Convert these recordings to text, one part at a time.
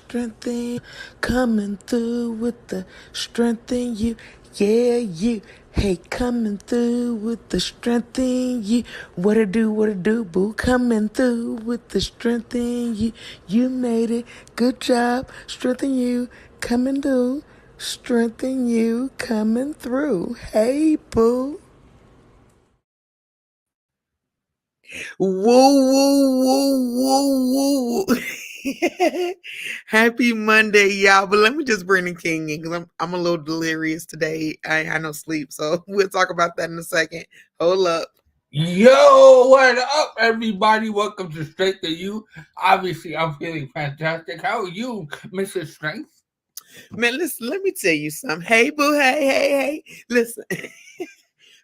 strength in you, coming through with the strength in you. Yeah, you. Hey, coming through with the strength in you. What it do, boo? Coming through with the strength in you. You made it. Good job. Strength in you. Coming through. Strength in you. Coming through. Hey, boo. Whoa. Happy Monday, y'all. But let me just bring the king in because I'm a little delirious today. I ain't had no sleep, so we'll talk about that in a second. Hold up. Yo, what up, everybody? Welcome to Strength to You. Obviously, I'm feeling fantastic. How are you, Mrs. Strength? Man, listen, let me tell you something. Hey, boo, hey. Listen,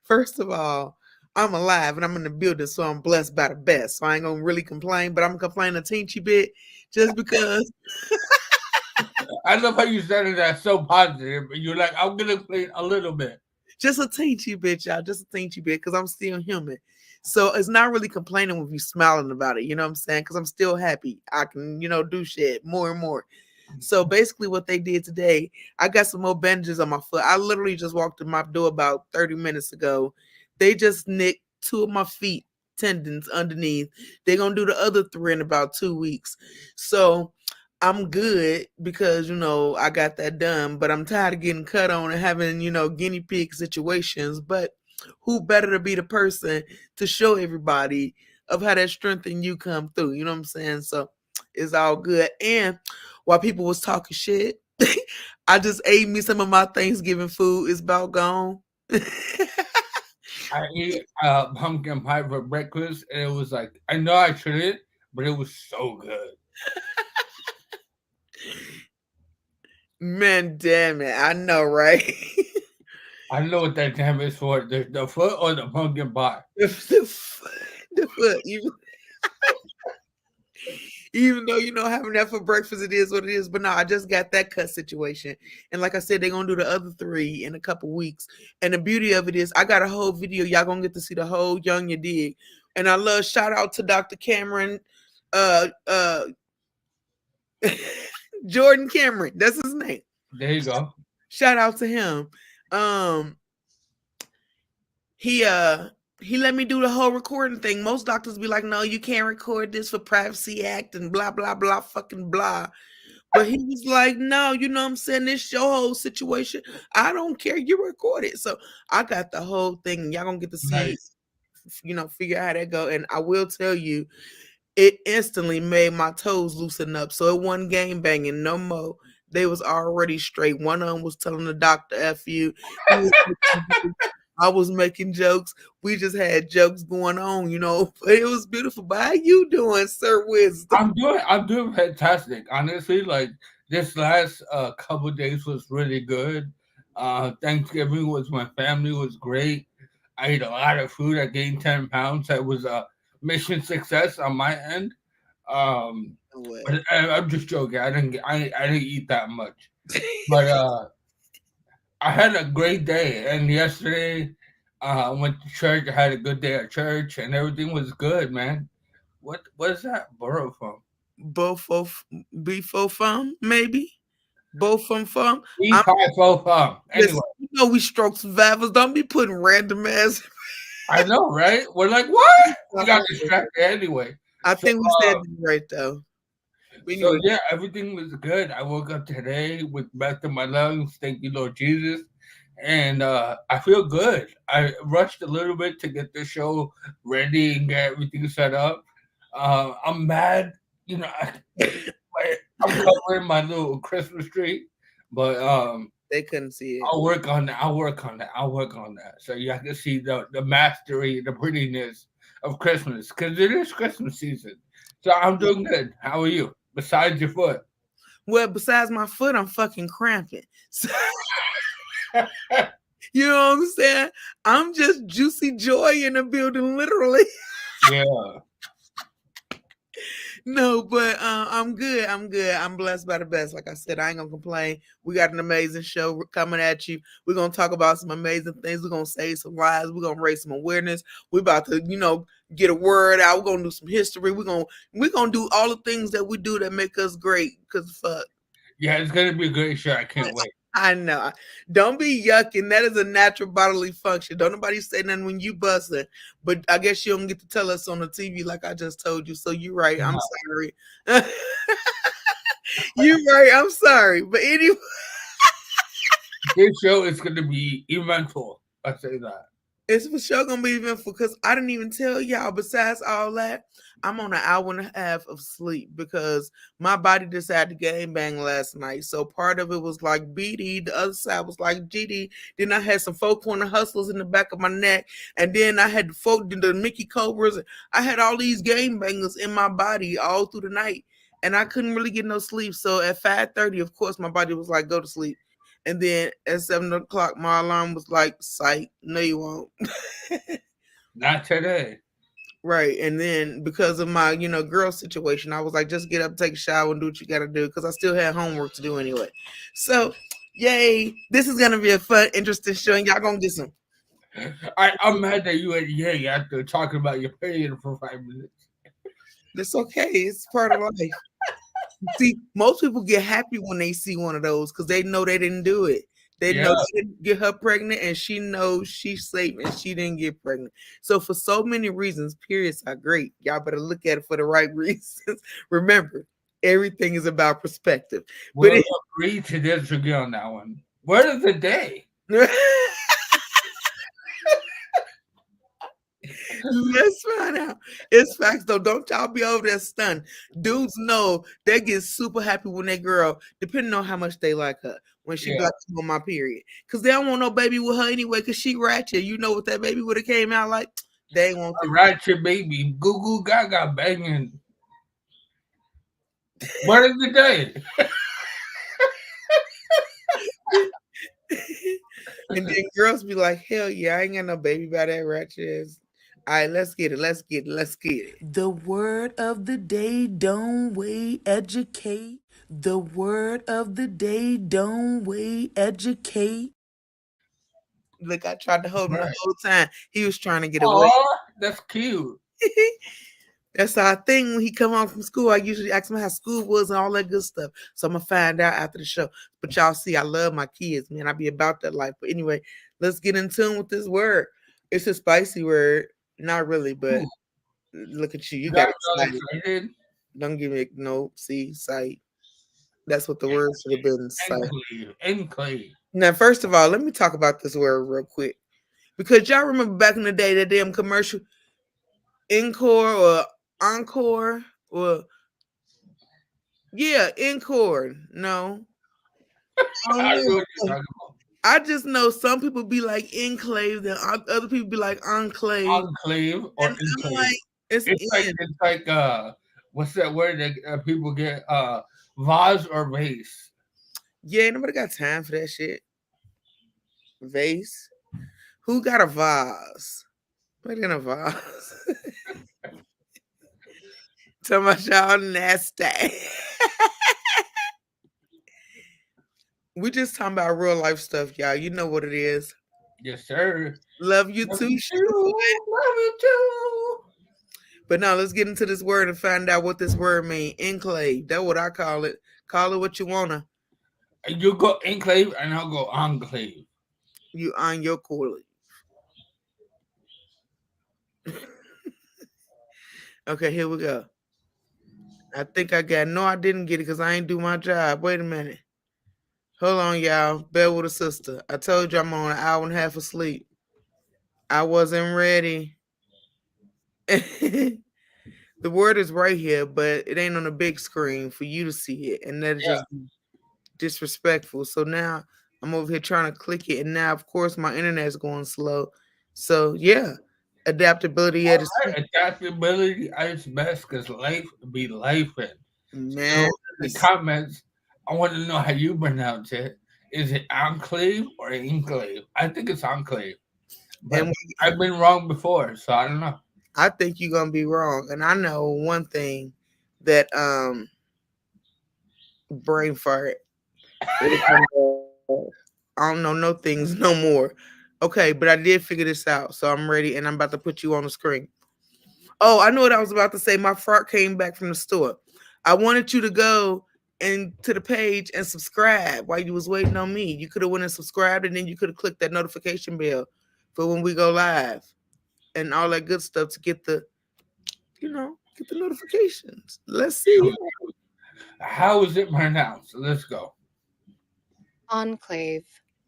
first of all, I'm alive and I'm in the building, so I'm blessed by the best. So I ain't gonna really complain, but I'm gonna complain a teensy bit just because. I love how you said it that's so positive. You're like, I'm gonna play a little bit. Just a teensy bit, y'all. Just a teensy bit, because I'm still human. So it's not really complaining with you smiling about it. You know what I'm saying? Because I'm still happy. I can, do shit more and more. So basically, what they did today, I got some more bandages on my foot. I literally just walked in my door about 30 minutes ago. They just nicked two of my feet tendons underneath. They're gonna do the other three in about 2 weeks. So I'm good because I got that done, but I'm tired of getting cut on and having guinea pig situations. But who better to be the person to show everybody of how that strength in you come through? You know what I'm saying? So it's all good. And while people was talking shit, I just ate me some of my Thanksgiving food. It's about gone. I ate pumpkin pie for breakfast, and it was like, I know I shouldn't, but it was so good. Man, damn it. I know, right? I know what that damn is for. The foot or the pumpkin pie. the foot. Even though having that for breakfast, it is what it is. But no, I just got that cut situation, and like I said, they're gonna do the other three in a couple weeks. And the beauty of it is, I got a whole video. Y'all gonna get to see the whole Young You Dig. And I love, shout out to Dr. Cameron, uh, Jordan Cameron. That's his name. There you go. Shout out to him. Um, he let me do the whole recording thing. Most doctors be like, no, you can't record this for Privacy Act and blah blah blah fucking blah. But he was like, no, you know what I'm saying? This your whole situation. I don't care. You record it. So I got the whole thing. Y'all gonna get to see, Nice. figure out how that go. And I will tell you, it instantly made my toes loosen up. So it wasn't game banging no more. They was already straight. One of them was telling the doctor, F you. I was making jokes. We just had jokes going on, But it was beautiful. But how you doing, Sir Wisdom? I'm doing fantastic. Honestly, like this last couple days was really good. Thanksgiving was my family was great. I ate a lot of food. I gained 10 pounds. That was a mission success on my end. What? But I'm just joking. I didn't eat that much. But I had a great day. And yesterday, I went to church. I had a good day at church, and everything was good, man. What is that borrow from? Both of before fun, maybe? Both from. I'm E505. Anyway, listen, we stroke survivors. Don't be putting random ass. I know, right? We're like, what? We got distracted anyway. I So, think we said it right though. But so anyway, yeah, everything was good. I woke up today with breath in my lungs. Thank you, Lord Jesus. And I feel good. I rushed a little bit to get the show ready and get everything set up. I'm mad, you know. I'm covering my little Christmas tree, but they couldn't see it. I'll work on that. I'll work on that. So you can see the mastery, the prettiness of Christmas, because it is Christmas season. So I'm doing good. How are you? Besides your foot. Well, besides my foot, I'm fucking cramping. So, you know what I'm saying? I'm just juicy joy in the building, literally. Yeah. No, but I'm good. I'm good. I'm blessed by the best. Like I said, I ain't gonna complain. We got an amazing show coming at you. We're gonna talk about some amazing things. We're gonna save some lives. We're gonna raise some awareness. We're about to, get a word out. We're gonna do some history. We're gonna do all the things that we do that make us great. Cause fuck. Yeah, it's gonna be a great show. I can't wait. I know. Don't be yucking. That is a natural bodily function. Don't nobody say nothing when you busting. But I guess you don't get to tell us on the TV like I just told you. So you're right. I'm sorry. You're right. I'm sorry. But anyway, This show is gonna be eventful. I say that. it's for sure gonna be eventful because I didn't even tell y'all. Besides all that, I'm on an hour and a half of sleep because my body decided to game bang last night. So part of it was like BD, the other side was like GD. Then I had some four corner hustlers in the back of my neck, and then I had the Mickey Cobras. I had all these game bangers in my body all through the night, and I couldn't really get no sleep. So at 5:30, of course, my body was like, "Go to sleep." And then at 7 o'clock, my alarm was like, "Psych, no, you won't." Not today. Right. And then because of my, girl situation, I was like, just get up, take a shower, and do what you got to do because I still had homework to do anyway. So, yay. This is going to be a fun, interesting show, and y'all going to get some. I'm mad that you had yay after talking about your period for 5 minutes. It's okay. It's part of life. See, most people get happy when they see one of those because they know they didn't do it. They know they didn't get her pregnant, and she knows she's safe and she didn't get pregnant. So for so many reasons, periods are great. Y'all better look at it for the right reasons. Remember, everything is about perspective. We'll agree to disagree on that one. Word of the day. Let's find out. It's facts though. Don't y'all be over there stunned. Dudes know they get super happy when they girl, depending on how much they like her. When she got on my period. Because they don't want no baby with her anyway, because she ratchet. You know what that baby would have came out like? They ain't want a ratchet baby. Goo goo gaga banging. Word of the day. And then girls be like, hell yeah, I ain't got no baby by that ratchet ass. All right, let's get it. Let's get it. Let's get it. The word of the day, don't wait, educate. The word of the day, don't wait, educate. Look, I tried to hold him the whole time. He was trying to get away. Oh, that's cute. That's our thing. When he come home from school, I usually ask him how school was and all that good stuff. So I'm gonna find out after the show. But y'all see, I love my kids, man. I be about that life. But anyway, let's get in tune with this word. It's a spicy word. Not really, but look at you. You got excited. Don't give me no sight. That's what the word should have been. Enclave. Now, first of all, let me talk about this word real quick. Because y'all remember back in the day that damn commercial Encore or Encore or Encore. No. I just know some people be like enclave, and other people be like enclave. Enclave or enclave. Like, it's like what's that word that people get? Vase or vase. Yeah, nobody got time for that shit. Vase. Who got a vase? What in a vase? Tell my y'all nasty. We just talking about real life stuff, y'all. You know what it is. Yes, sir. Love you too. Love you too. But now let's get into this word and find out what this word means. Enclave. That's what I call it. Call it what you wanna. You go enclave and I'll go enclave. You on your coolie. Okay, here we go. I think I got. No, I didn't get it because I ain't do my job. Wait a minute. Hold on, y'all. Bear with a sister. I told you I'm on an hour and a half of sleep. I wasn't ready. The word is right here, but it ain't on the big screen for you to see it. And that is just disrespectful. So now I'm over here trying to click it. And now, of course, my internet's going slow. So, yeah. Adaptability at its adaptability at its best because life be life. Man. So in the comments, I want to know how you pronounce it. Is it enclave or enclave? I think it's enclave. But I've been wrong before, so I don't know. I think you're going to be wrong. And I know one thing. that brain fart. It'll come back. I don't know no things no more. Okay, but I did figure this out, so I'm ready, and I'm about to put you on the screen. Oh, I know what I was about to say. My fart came back from the store. I wanted you to go and to the page and subscribe while you was waiting on me. You could have went and subscribed, and then you could have clicked that notification bell for when we go live and all that good stuff to get the, get the notifications. Let's see. How is it pronounced? Let's go. Enclave.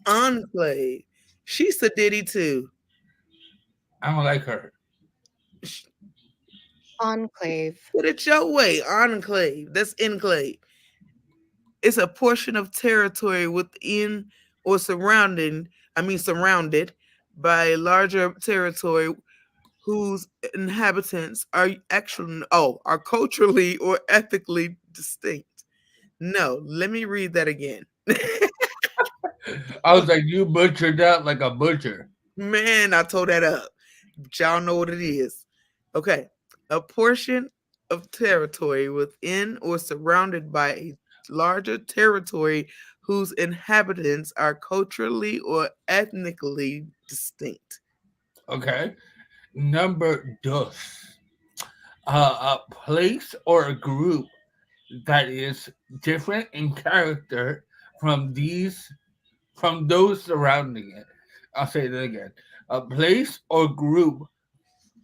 Enclave. She's a ditty too. I don't like her. Enclave. Put it your way. Enclave. That's enclave. It's a portion of territory within or surrounded by a larger territory whose inhabitants are are culturally or ethically distinct. No, let me read that again. I was like, you butchered that like a butcher. Man, I tore that up. But y'all know what it is. Okay. A portion of territory within or surrounded by a larger territory whose inhabitants are culturally or ethnically distinct. Okay. Number dos. A place or a group that is different in character from those surrounding it. I'll say that again. A place or group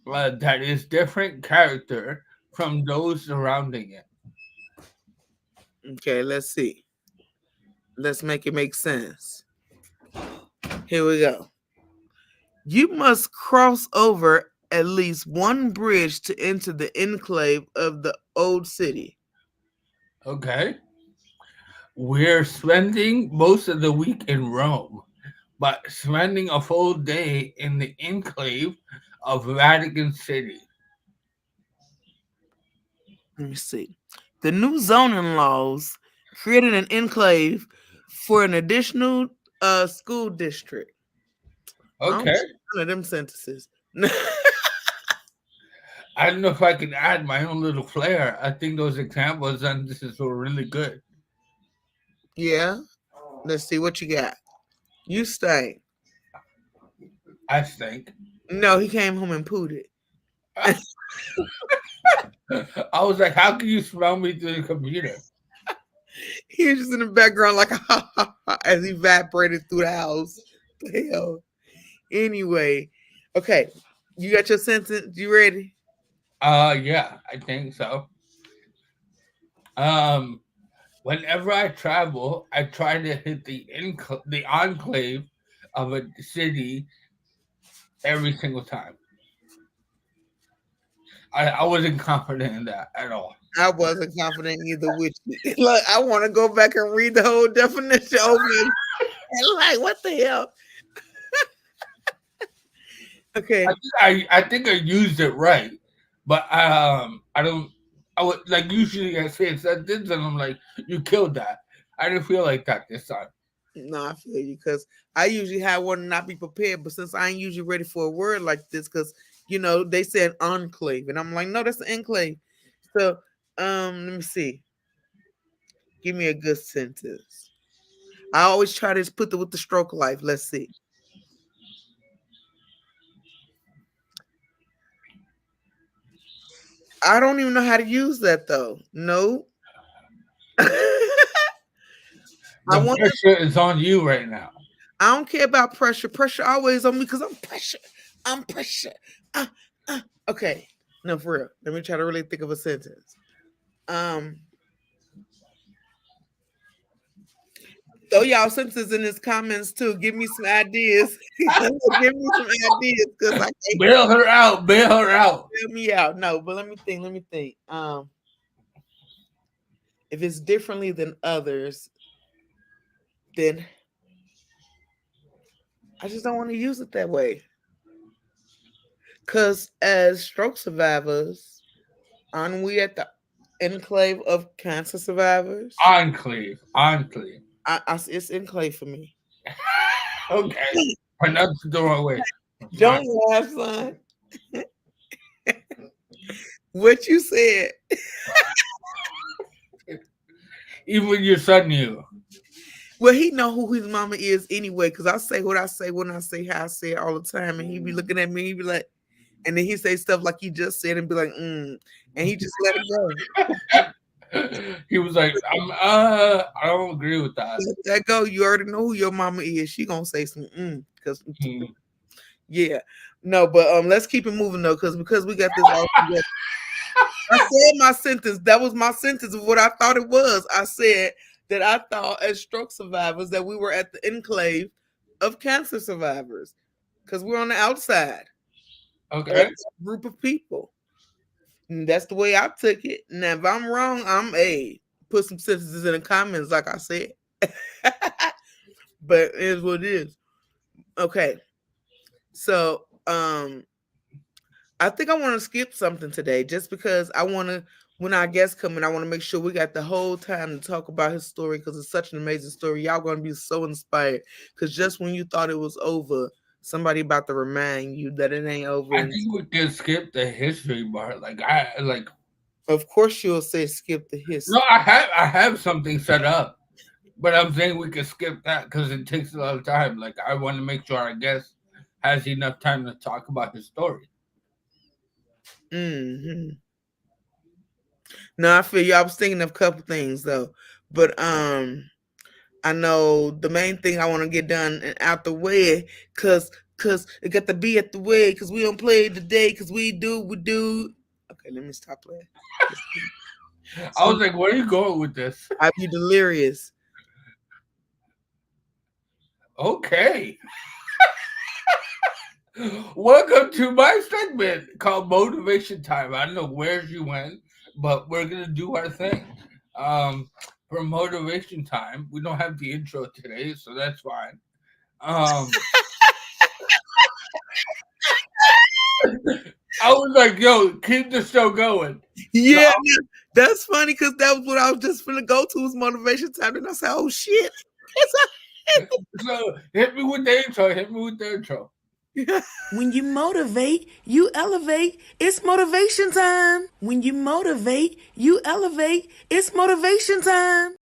that is different character from those surrounding it. Okay, let's see. Let's make it make sense. Here we go. You must cross over at least one bridge to enter the enclave of the old city. Okay. We're spending most of the week in Rome, but spending a full day in the enclave of Vatican City. Let me see. The new zoning laws created an enclave for an additional school district. Okay. One of them sentences. I don't know if I can add my own little flair. I think those examples and this is really good. Yeah. Let's see what you got. You stink. I think. No, he came home and pooed it. I was like, how can you smell me through the computer? He was just in the background like as he evaporated through the house. The hell. Anyway, okay. You got your sentence? You ready? Yeah, I think so. Whenever I travel, I try to hit the enclave of a city every single time. I wasn't confident in that at all. I wasn't confident either with you. Look, I want to go back and read the whole definition over again. And like, what the hell? Okay. I think I used it right, but I don't. I would like usually I say it's that this, and I'm like, you killed that. I didn't feel like that this time. No, I feel you because I usually have one and not be prepared, but since I ain't usually ready for a word like this, because they said enclave, and I'm like, no, that's an enclave. So let me see. Give me a good sentence. I always try to put with the stroke of life. Let's see. I don't even know how to use that though. No. The pressure is on you right now. I don't care about pressure. Pressure always on me because I'm pressure. I'm pressure. Okay. No, for real. Let me try to really think of a sentence. Throw y'all sentences in his comments too. Give me some ideas. Give me some ideas because I can't bail her out. Bail her out. Bail me out. No, but let me think. If it's differently than others, then I just don't want to use it that way. Because as stroke survivors, aren't we at the enclave of cancer survivors? Enclave. It's enclave for me. Okay. Pronounce the wrong way. Don't laugh, son. What you said. Even your son knew. Well, he know who his mama is anyway, because I say what I say when I say how I say it all the time, and he be looking at me, he be like, and then he say stuff like he just said and be like, and he just let it go. He was like, I don't agree with that. Let that go. You already know who your mama is. She gonna say some because Hmm. yeah. No, but let's keep it moving though, because we got this all together. I said my sentence. That was my sentence of what I thought it was. I said that I thought as stroke survivors that we were at the enclave of cancer survivors because we're on the outside of Okay. a group of people. And that's the way I took it. Now, if I'm wrong, I'm a put some sentences in the comments, like I said. But it is what it is. Okay. So I think I want to skip something today just because I want to, when our guests come in, I want to make sure we got the whole time to talk about his story because it's such an amazing story. Y'all going to be so inspired because just when you thought it was over, somebody about to remind you that it ain't over. I And think we can skip the history part. Like of course, you'll say skip the history. no, I have something set up, but I'm saying we can skip that because it takes a lot of time. Like I want to make sure our guest has enough time to talk about his story. Hmm. No, I feel you. I was thinking of a couple things though, but I know the main thing I want to get done and out the way, cause it got to be at the way, cause we don't play today, cause we do. Okay, let me stop playing. I was like, where are you going with this? I be delirious. Okay. Welcome to my segment called Motivation Time. I don't know where you went, but we're gonna do our thing. Um, for motivation time, we don't have the intro today, so that's fine. Um, I was like, "Yo, keep the show going." So, Yeah, that's funny, cause that was what I was just gonna go to was motivation time, and I said, "Oh shit." so hit me with the intro. Hit me with the intro. When you motivate, you elevate. It's motivation time. When you motivate, you elevate. It's motivation time.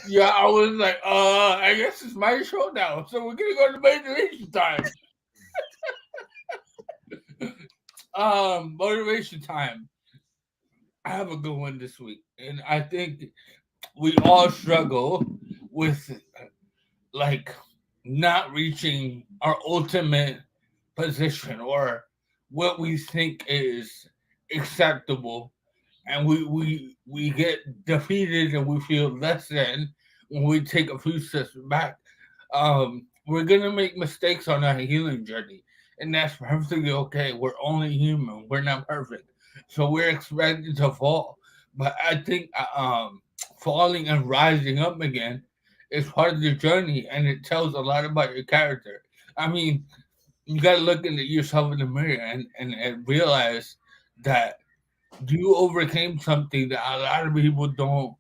Yeah, I was like, I guess it's my show now, so we're gonna go to motivation time. Motivation time. I have a good one this week, and I think we all struggle with like not reaching our ultimate position or what we think is acceptable, and we get defeated and we feel less than when we take a few steps back. We're gonna make mistakes on our healing journey, and that's perfectly okay. We're only human. We're not perfect, so we're expected to fall. But I think falling and rising up again is part of the journey, and it tells a lot about your character. I mean, you got to look at yourself in the mirror and realize that you overcame something that a lot of people don't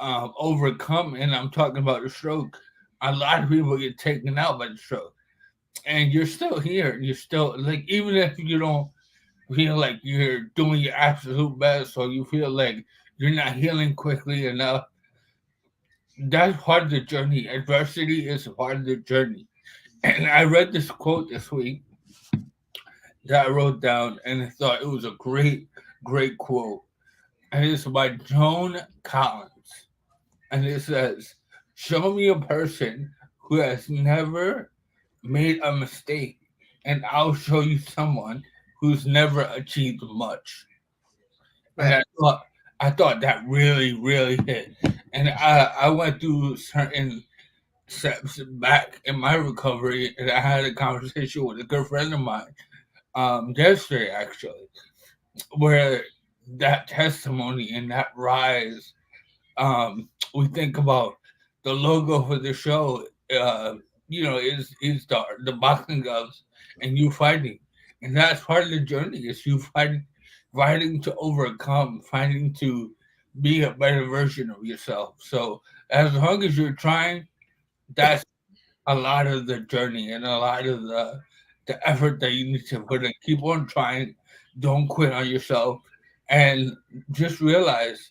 overcome. And I'm talking about the stroke. A lot of people get taken out by the stroke, and you're still here. You're still like, even if you don't feel like you're doing your absolute best, or you feel like you're not healing quickly enough, that's part of the journey. Adversity is a part of the journey. And I read this quote this week that I wrote down, and I thought it was a great quote. And it's by Joan Collins. And it says, "Show me a person who has never made a mistake, and I'll show you someone who's never achieved much." And Right. I thought that really hit. And I went through certain steps back in my recovery, and I had a conversation with a good friend of mine yesterday, actually, where that testimony and that rise, we think about the logo for the show, is the boxing gloves and you fighting, and that's part of the journey. Is you fighting to overcome, fighting to be a better version of yourself. So as long as you're trying, that's a lot of the journey and a lot of the effort that you need to put in. Keep on trying. Don't quit on yourself, and just realize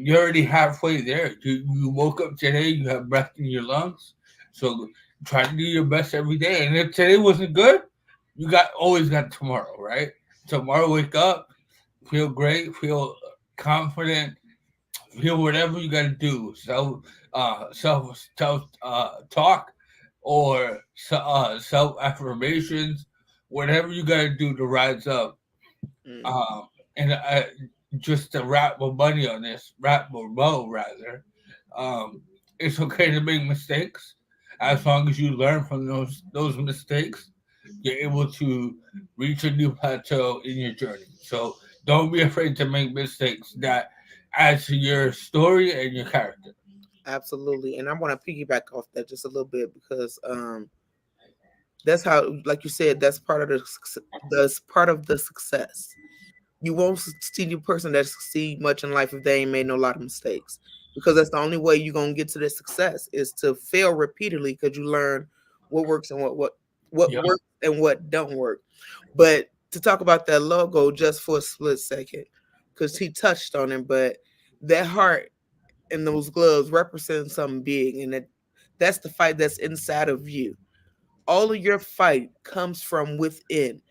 you're already halfway there. You woke up today, you have breath in your lungs. So try to do your best every day. And if today wasn't good, you always got tomorrow, right? Tomorrow wake up, feel great, feel confident, feel whatever you gotta do. Self talk or self affirmations, whatever you gotta do to rise up. Mm. And just to wrap my money on this, wrap my bow rather. Um, it's okay to make mistakes, as long as you learn from those mistakes. You're able to reach a new plateau in your journey. So don't be afraid to make mistakes. That adds to your story and your character. Absolutely. And I want to piggyback off that just a little bit because that's how, like you said, that's part of the success. You won't see a person that succeed much in life if they ain't made no lot of mistakes, because that's the only way you're gonna get to the success is to fail repeatedly, because you learn what works and what Yeah. works and what don't work. But to talk about that logo just for a split second, because he touched on it, but that heart and those gloves represent something big, and that's the fight that's inside of you. All of your fight comes from within.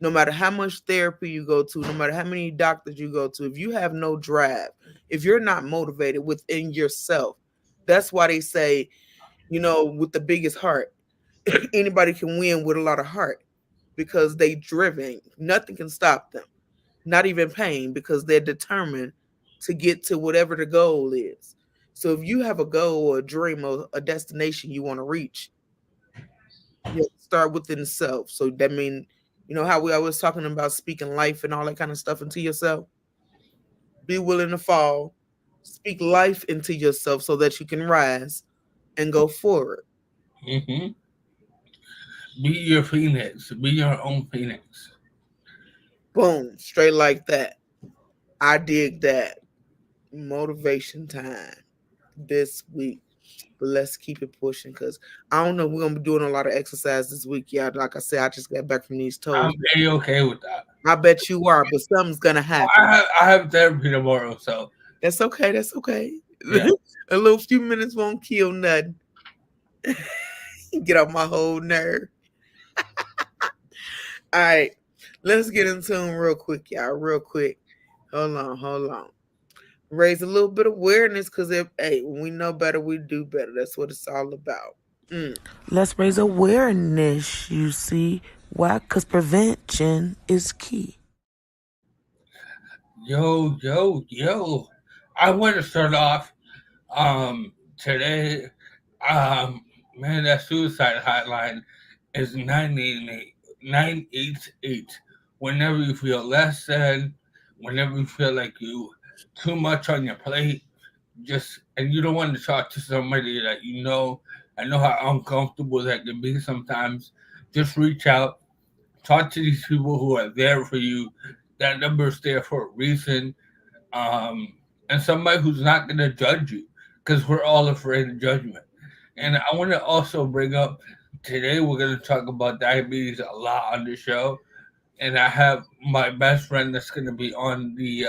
No matter how much therapy you go to, no matter how many doctors you go to, if you have no drive, if you're not motivated within yourself, that's why they say, with the biggest heart, anybody can win with a lot of heart, because they driven. Nothing can stop them, not even pain, because they're determined to get to whatever the goal is. So if you have a goal or a dream or a destination you want to reach, you have to start within self. So that means, how we always talking about speaking life and all that kind of stuff into yourself. Be willing to fall, speak life into yourself so that you can rise and go forward. Hmm. Be your phoenix. Be your own phoenix. Boom, straight like that. I dig that. Motivation time this week. But let's keep it pushing, because I don't know. We're gonna be doing a lot of exercise this week. Yeah, like I said, I just got back from these I'm toes. very okay with that. I bet you are, but something's gonna happen. I have therapy tomorrow, so That's okay. That's okay. yeah. A little few minutes won't kill nothing. Get off my whole nerve. All right, let's get into them real quick, y'all. Real quick. Hold on. Raise a little bit of awareness, because when we know better, we do better. That's what it's all about. Mm. Let's raise awareness, you see. Why? Because prevention is key. Yo, yo, yo. I want to start off today. Um Man, that suicide hotline is 988. Whenever you feel less than, whenever you feel like you too much on your plate, and you don't want to talk to somebody that you know. I know how uncomfortable that can be sometimes. Just reach out, talk to these people who are there for you. That number is there for a reason, and somebody who's not going to judge you, because we're all afraid of judgment. And I want to also bring up, today we're going to talk about diabetes a lot on the show, and I have my best friend that's going to be on the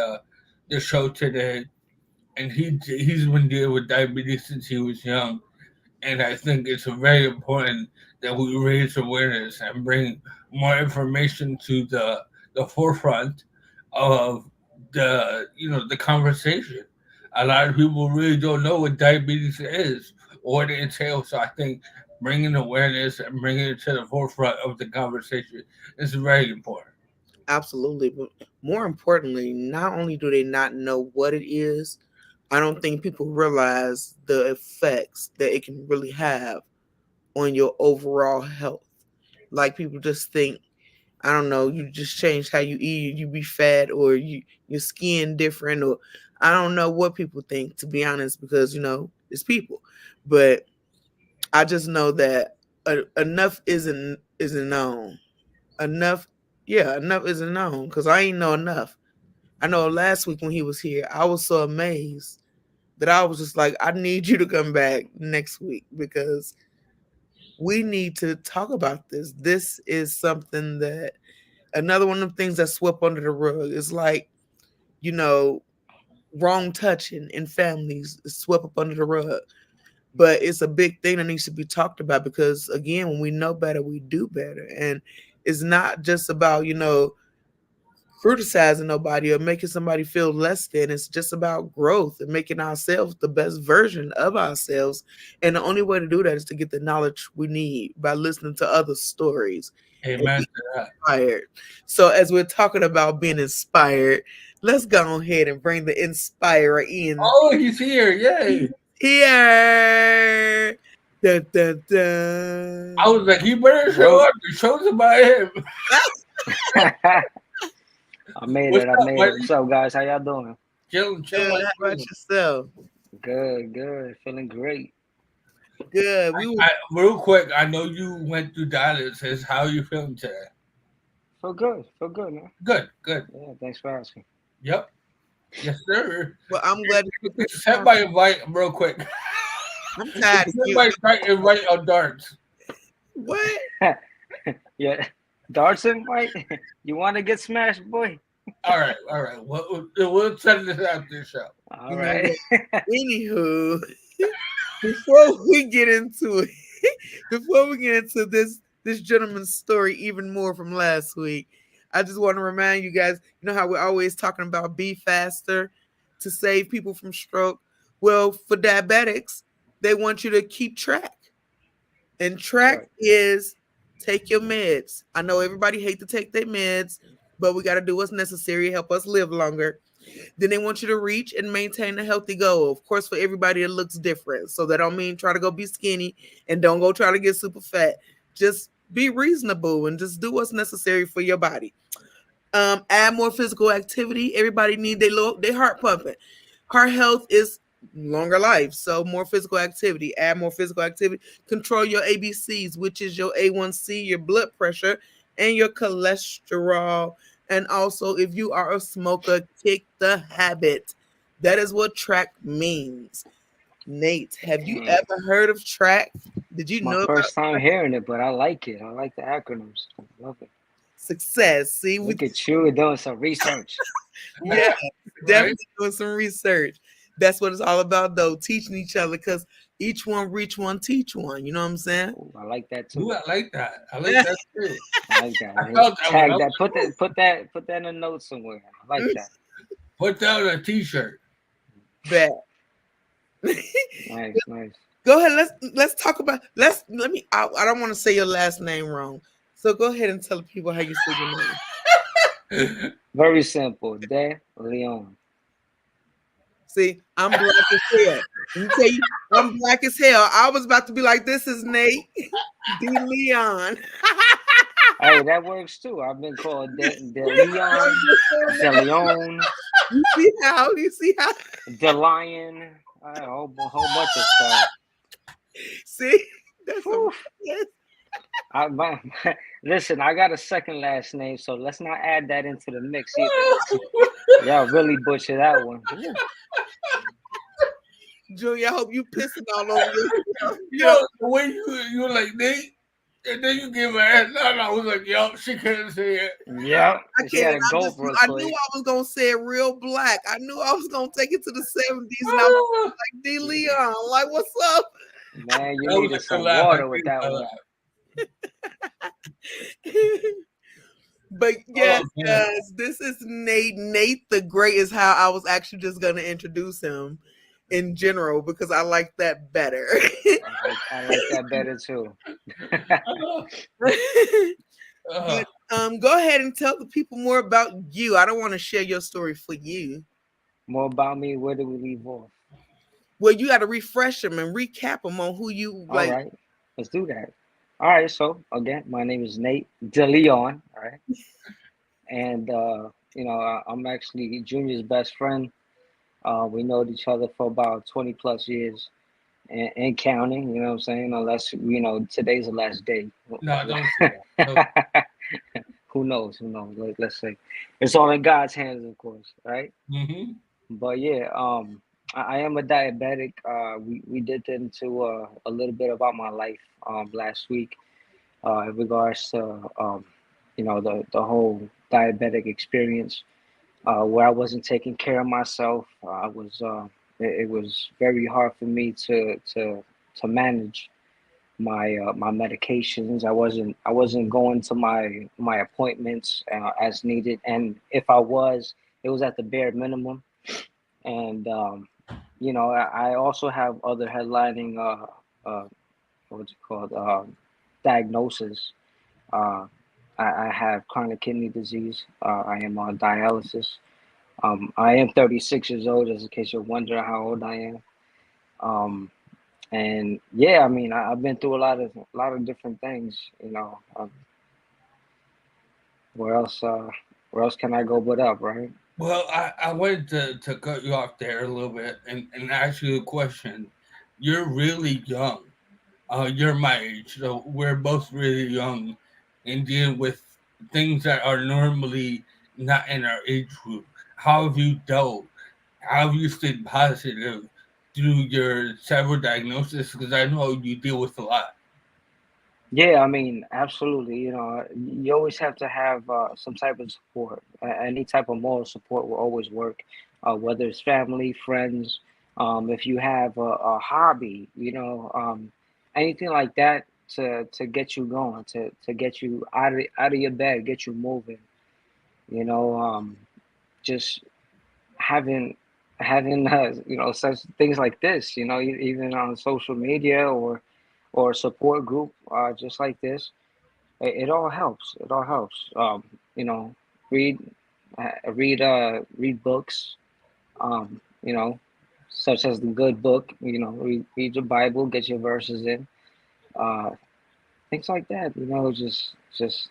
show today, and he's been dealing with diabetes since he was young, and I think it's very important that we raise awareness and bring more information to the forefront of the conversation. A lot of people really don't know what diabetes is or what it entails. So I think bringing awareness and bringing it to the forefront of the conversation is very important. Absolutely. But more importantly, not only do they not know what it is, I don't think people realize the effects that it can really have on your overall health. Like, people just think, I don't know, you just change how you eat, you be fat, or your skin different, or I don't know what people think, to be honest, because it's people. But I just know that enough isn't known. Enough, yeah, enough isn't known, because I ain't know enough. I know last week when he was here, I was so amazed that I was just like, I need you to come back next week, because we need to talk about this. This is something another one of the things that swept under the rug. It's like, you know, wrong touching in families is swept up under the rug. But it's a big thing that needs to be talked about because, again, when we know better, we do better. And it's not just about, criticizing nobody or making somebody feel less than. It's just about growth and making ourselves the best version of ourselves. And the only way to do that is to get the knowledge we need by listening to other stories and Amen be to that. inspired. So as we're talking about being inspired, let's go ahead and bring the inspirer in Oh, he's here. Yay. here. Dun, dun, dun. I was like, he better show up. The show's about him. I made What's it. up, I made buddy? it. What's up, guys? How y'all doing? Chilling. Good. How about yourself? Good, good. Feeling great. Good. We were Real quick, I know you went through dialysis. How are you feeling today? Feel good. Feel good, man. Good, good. Yeah, thanks for asking. Yep. Yes, sir. well. I'm glad you took this time. Somebody invite real quick. I'm tired of you. Somebody try to invite on darts. What? Yeah. Darts invite? You want to get smashed, boy? All right. We'll send this out this show. All You know right. Anywho, before we get into this gentleman's story even more from last week, I just want to remind you guys, you know how we're always talking about be faster to save people from stroke? Well, for diabetics, they want you to keep track. And track Right. is take your meds. I know everybody hate to take their meds, but we got to do what's necessary to help us live longer. Then they want you to reach and maintain a healthy goal. Of course, for everybody, it looks different. So that don't mean try to go be skinny and don't go try to get super fat. Just be reasonable and just do what's necessary for your body. Add more physical activity. Everybody need their heart pumping. Heart health is longer life. So more physical activity. Add more physical activity. Control your ABCs, which is your A1C, your blood pressure, and your cholesterol. And also, if you are a smoker, kick the habit. That is what track means. Nate, have you ever heard of track? Did you My know first about time hearing it, but I like it. I like the acronyms. I love it. success? See, we Look at you doing some research. yeah, Right? definitely doing some research. That's what it's all about, though, teaching each other because each one reach one, teach one. You know what I'm saying? Ooh, I like that too. Ooh, I like that. I like that too. I like that. I felt that Tag one. that. Put that in a note somewhere. I like that. Put down a t-shirt. Bet. Nice, nice. Go ahead. Let's talk about. I don't want to say your last name wrong, so go ahead and tell the people how you say your name. Very simple. De Leon. See, I'm black as hell. Let me tell you, I'm black as hell. I was about to be like, "This is Nate D. Leon." Hey, that works too. I've been called De Leon, De Leon, You see how? De Lion, a whole bunch of stuff. See, that's Whew. Listen, I got a second last name, so let's not add that into the mix either. Y'all really butchered that one. Ooh. Julia. I hope you pissing all over yourself. Yo, the way you were like Nate, and then you gave her ass. No, I was like, yo, she couldn't say it. Yeah, I she had a can't. gulp real I knew quick. I was gonna say it real black. I knew I was gonna take it to the 70s, and I was like D. Leon. Like, what's up? Man, you That was needed a some good laugh. water I with think that I one. laughed. But yes, man. guys, this is Nate. Nate the Great is how I was actually just gonna introduce him in general because I like that better. I like that better too. Uh, But go ahead and tell the people more about you. I don't want to share your story for you. More about me. Where did we leave off? Well, you got to refresh them and recap them on who you All like. right, let's do that. All right, so again, my name is Nate De Leon. All right, and I'm actually Junior's best friend. We know each other for about 20 plus years and counting. You know what I'm saying? Unless today's the last day. no, don't say that. No. Who knows? Let's say it's all in God's hands, of course, right? Mm-hmm. But yeah, I am a diabetic. We did into a little bit about my life last week in regards to the whole diabetic experience. where I wasn't taking care of myself. I was it was very hard for me to manage my medications. I wasn't going to my appointments as needed, and if I was, it was at the bare minimum. And I also have other headlining what's it called diagnosis. Uh, I have chronic kidney disease. I am on dialysis. I am 36 years old, just in case you're wondering how old I am. Um, and yeah, I mean, I've been through a lot of different things. Where else? Where else can I go but up, right? Well, I wanted to cut you off there a little bit and ask you a question. You're really young. You're my age, so we're both really young and dealing with things that are normally not in our age group. How have you dealt? How have you stayed positive through your several diagnoses? Because I know you deal with a lot. Yeah, I mean, absolutely. You always have to have some type of support. Any type of moral support will always work, whether it's family, friends, if you have a hobby, anything like that to get you going, to get you out of your bed, get you moving. You know, just having such things like this. Even on social media or support group, just like this. It all helps. It all helps. You know, read, read books. Um, you know, such as the good book. Read your Bible, get your verses in. Uh, things like that. Just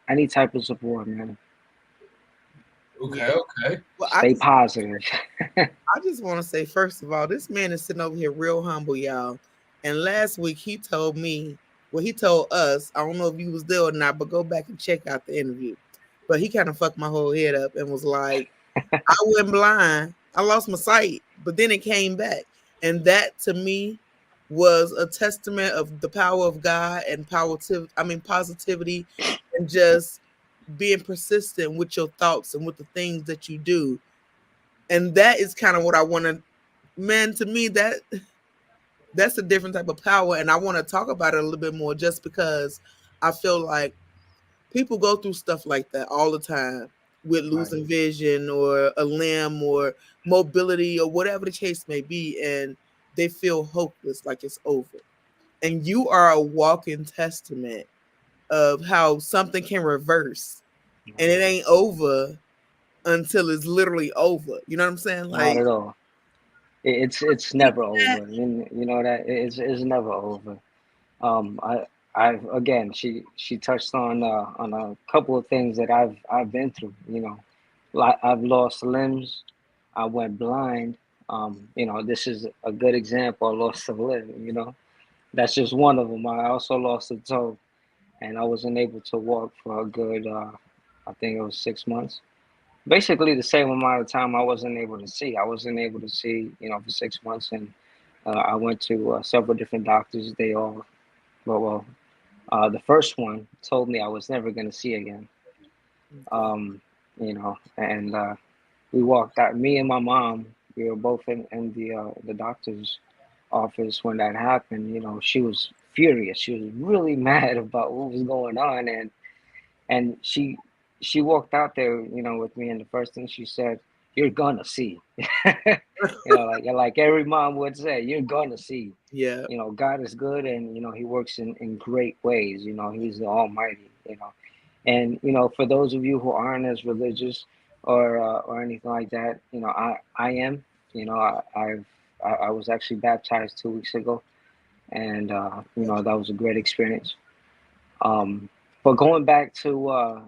any type of support, man. Okay, Yeah. okay. Well, Stay positive. I just want to say, first of all, this man is sitting over here real humble, y'all. And last week he told me, well, he told us, I don't know if you was there or not, but go back and check out the interview. But he kind of fucked my whole head up and was like, I went blind. I lost my sight, but then it came back. And that to me was a testament of the power of God and positivity and just being persistent with your thoughts and with the things that you do. And that is kind of what I want to, man, to me that's a different type of power, and I want to talk about it a little bit more just because I feel like people go through stuff like that all the time with Right. losing vision or a limb or mobility or whatever the case may be, and they feel hopeless, like it's over. And you are a walking testament of how something can reverse and it ain't over until it's literally over. You know what I'm saying? Not Like, at all. It's never over. You know that it's never over. I again, she touched on a couple of things that I've been through. Like I've lost limbs. I went blind. This is a good example. I lost a limb. That's just one of them. I also lost a toe, and I wasn't able to walk for a good, I think it was 6 months. Basically, the same amount of time I wasn't able to see. I wasn't able to see, for 6 months, and I went to several different doctors. They all, well, the first one told me I was never going to see again. And we walked out. Me and my mom, we were both in the doctor's office when that happened. She was furious. She was really mad about what was going on, and she walked out there, with me, and the first thing she said, "You're gonna see." like every mom would say, "You're gonna see." yeah. God is good, and He works in great ways. He's the Almighty. And for those of you who aren't as religious or anything like that, I am. I was actually baptized 2 weeks ago, and that was a great experience. Um, but going back to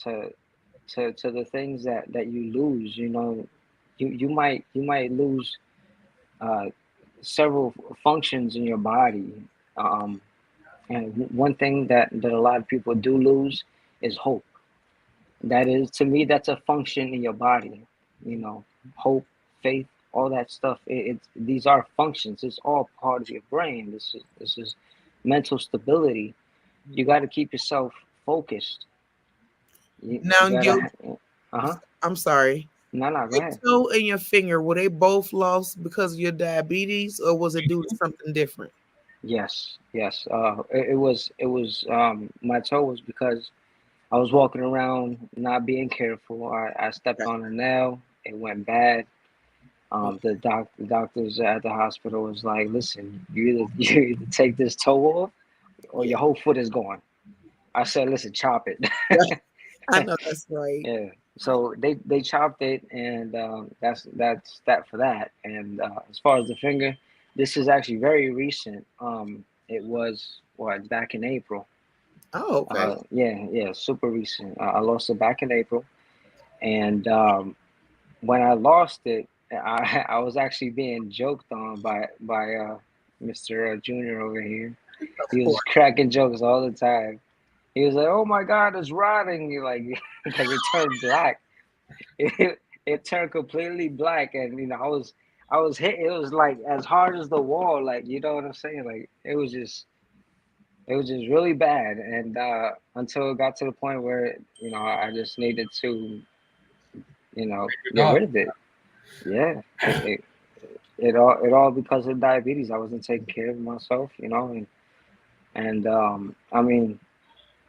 to the things that you lose, you might lose uh, several functions in your body. Um, and one thing that a lot of people do lose is hope. That is, to me, that's a function in your body. Hope, faith, all that stuff. These are functions. It's all part of your brain. This is mental stability. You got to keep yourself focused. You Now, gotta. you, Uh huh. I'm sorry. No, no, go Your ahead. toe and your finger, were they both lost because of your diabetes, or was it due to something different? Yes, yes. It was my toe was because I was walking around not being careful. I stepped on a nail. It went bad. The doctors at the hospital was like, "Listen, you either take this toe off or Yeah, your whole foot is gone." I said, "Listen, chop it." yeah, I know that's right. Yeah. So they chopped it, and that's that for that. And as far as the finger, this is actually very recent. It was what, back in April. Oh, okay. Yeah, yeah, super recent. I lost it back in April, and when I lost it, I was actually being joked on by Mr. Junior over here. Of He was course. cracking jokes all the time. He was like, "Oh my God, it's rotting!" You like because it turned black. It turned completely black, and I was hit. It was like as hard as the wall, like, you know what I'm saying. Like it was just really bad, and until it got to the point where I just needed to get Oh, rid of it. Yeah, it all because of diabetes. I wasn't taking care of myself, and I mean,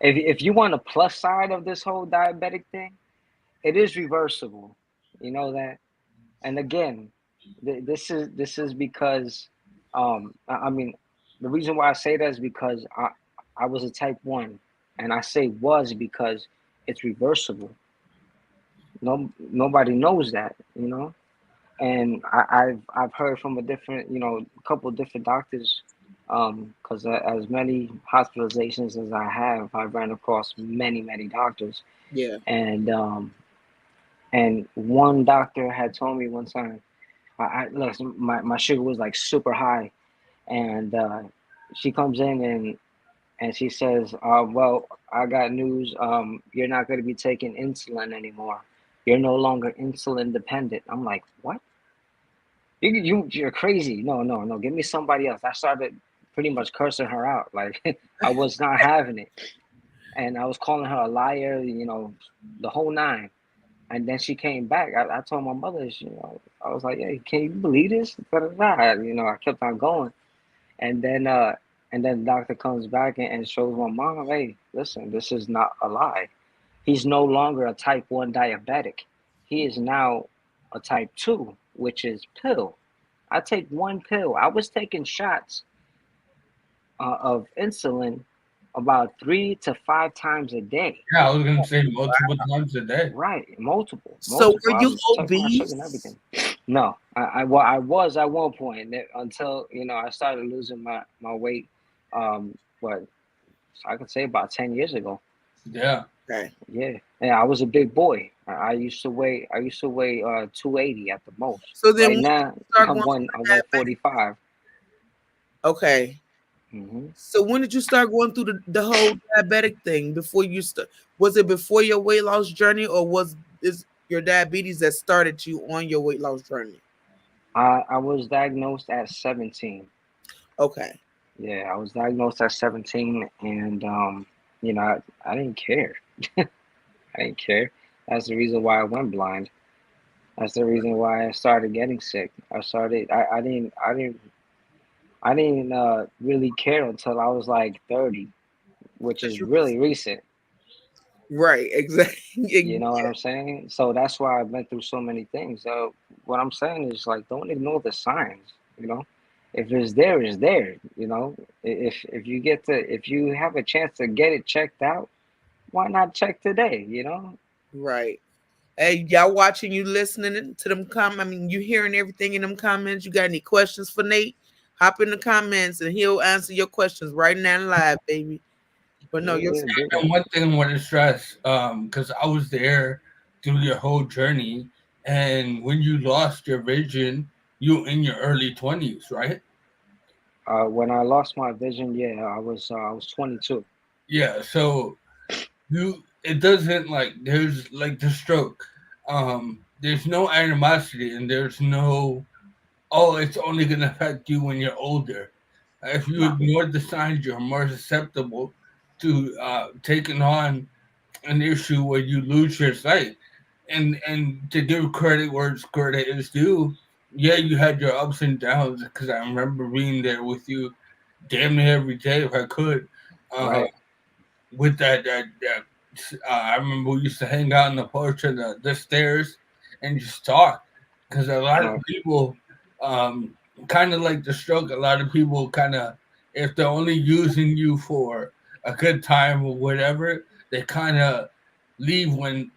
if you want a plus side of this whole diabetic thing, it is reversible. You know that. And again, this is because I mean, the reason why I say that is because I was a type 1, and I say was because it's reversible. Nobody knows that. And I've heard from a different, couple of different doctors, because as many hospitalizations as I have, I've ran across many doctors, Yeah. and one doctor had told me one time, look, my sugar was like super high, and she comes in and she says, "Well, I got news. You're not going to be taking insulin anymore. You're no longer insulin dependent." I'm like, "What? You're crazy. No, no, no. Give me somebody else." I started pretty much cursing her out. Like, I was not having it, and I was calling her a liar. The whole nine. And then she came back. I told my mother, I was like, "Hey, can you believe this?" Da, da, da. I kept on going, and then the doctor comes back and shows my mom, "Hey, listen, this is not a lie. He's no longer a type 1 diabetic. He is now a type 2, which is pill. I take one pill. I was taking shots of insulin about 3 to 5 times a day. yeah, I was gonna say multiple times a day. Right, multiple, So were multiple. I you was checking my sugar and everything. obese? No, well, I was at one point until I started losing my weight. What, I could say about 10 years ago. Yeah. Okay. Yeah, yeah. I was a big boy. I used to weigh 280 at the most. So then Right when did now, you start I'm going one through I'm the diabetic? 145. Okay. Hmm. So when did you start going through the whole diabetic thing? Before you start, was it before your weight loss journey, or was is your diabetes that started you on your weight loss journey? I was diagnosed at 17. Okay. Yeah, I was diagnosed at 17, and I didn't care. I didn't care. That's the reason why I went blind. That's the reason why I started getting sick. I didn't really care until I was like 30, which Because is you really recent. right, You exactly. know what I'm saying? So that's why I've been through so many things. So what I'm saying is, like, don't ignore the signs. You know, if it's there, it's there. If you have a chance to get it checked out, why not check today? Right. Hey, y'all watching, you listening to them comment. I mean, you hearing everything in them comments. You got any questions for Nate? Hop in the comments and he'll answer your questions right now live, baby. But no, Yeah, you're yeah, do And that. one thing I want to stress, because I was there through your whole journey, and when you lost your vision, you in your early 20s, right? When I lost my vision, yeah, I was 22. Yeah. So it doesn't, like, there's like the stroke. There's no animosity, and there's no, oh, it's only gonna affect you when you're older. If you No. ignore the signs, you're more susceptible to taking on an issue where you lose your sight. and to give credit where credit is due, yeah, you had your ups and downs because I remember being there with you damn near every day if I could. Uh, Right. with that I remember we used to hang out on the porch of the stairs and just talk because a lot of Right. people, kind of like the stroke, a lot of people kind of, if they're only using you for a good time or whatever, they kind of leave when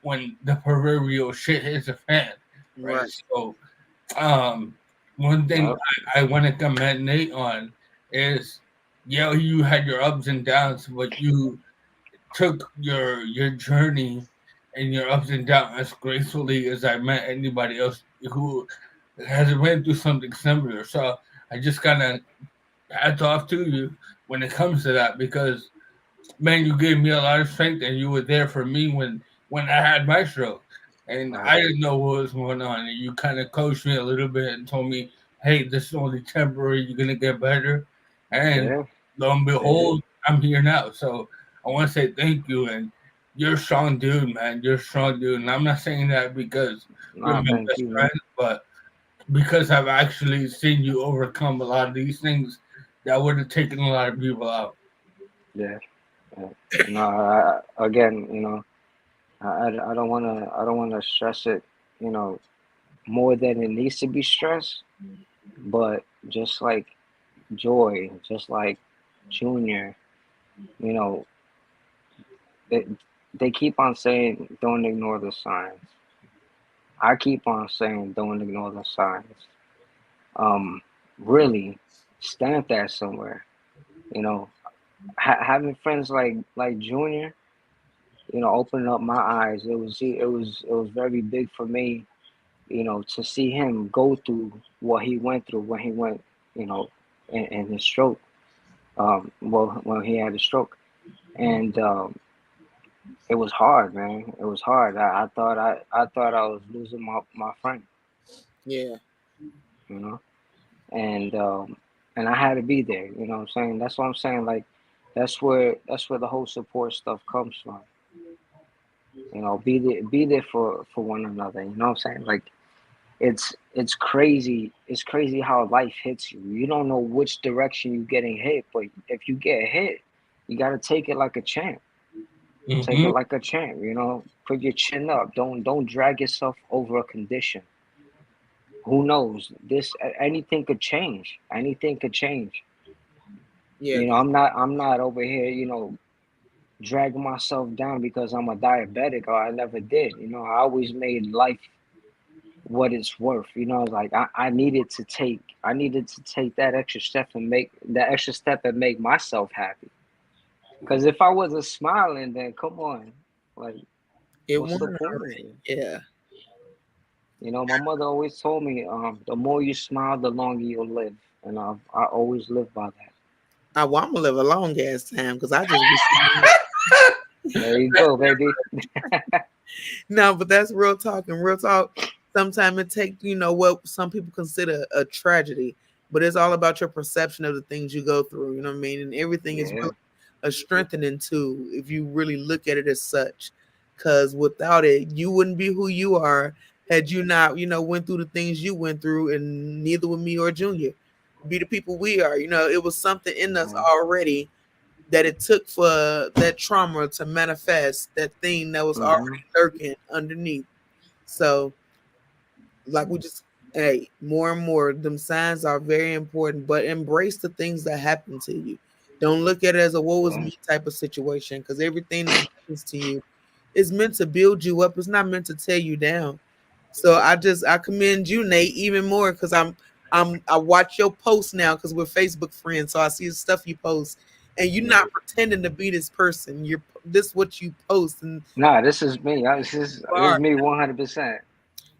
the proverbial shit hits the fan, right? Right. So, um, one thing Yep. I want to commend Nate on is, yeah, you had your ups and downs, but you took your journey and your ups and downs as gracefully as I met anybody else who has went through something similar. So I just kind of hats off to you when it comes to that because man, you gave me a lot of strength and you were there for me when I had my stroke. And Right. I didn't know what was going on. And you kind of coached me a little bit and told me, hey, this is only temporary. You're going to get better. And Yeah. lo and Yeah. behold, I'm here now. So I want to say thank you. And you're a strong dude, man. You're a strong dude. And I'm not saying that because you're Nah, my thank best you, man. friend, but because I've actually seen you overcome a lot of these things that would have taken a lot of people out. Yeah. Yeah. No, again, I don't wanna stress it, more than it needs to be stressed. But just like Joy, just like Junior, you know, it, they keep on saying don't ignore the signs. I keep on saying don't ignore the signs. Um, really stamp that somewhere. You know, having friends like Junior, opening up my eyes. It was very big for me, to see him go through what he went through when he went, you know, in his stroke. Well, when he had a stroke, and it was hard, man. It was hard. I thought I was losing my friend, Yeah. you know, and and I had to be there. You know what I'm saying? That's what I'm saying. Like, that's where the whole support stuff comes from. Be there for one another. You know what I'm saying? Like, it's crazy. It's crazy how life hits you. You don't know which direction you're getting hit, but if you get hit, you gotta take it like a champ. Take it Hmm. like a champ. Put your chin up. Don't drag yourself over a condition. Who knows? Anything could change. Anything could change. Yeah. I'm not over here, dragging myself down because I'm a diabetic, or I never did. I always made life what it's worth. Like, I needed to take that extra step and make myself happy. Because if I wasn't smiling, then come on, like, It what's won the point? already. Yeah. My mother always told me, the more you smile, the longer you'll live, and I always live by that. Well, I'm gonna live a long ass time because I just be smiling. There you go, baby. No, but that's real talk and real talk. Sometimes it takes, what some people consider a tragedy, but it's all about your perception of the things you go through. You know what I mean? And everything is Yeah. really a strengthening tool if you really look at it as such. Because without it, you wouldn't be who you are had you not, went through the things you went through, and neither would me or Junior be the people we are. It was something in us Mhm. already that it took for that trauma to manifest that thing that was already Mhm. lurking underneath. So, like we just, hey, more and more, them signs are very important, but embrace the things that happen to you. Don't look at it as a woe is Yeah. me type of situation because everything that happens to you is meant to build you up. It's not meant to tear you down. So I commend you, Nate, even more because I watch your posts now because we're Facebook friends. So I see the stuff you post, and you're Yeah. not pretending to be this person. You're this what you post, and Nah, this is me. This is me 100%.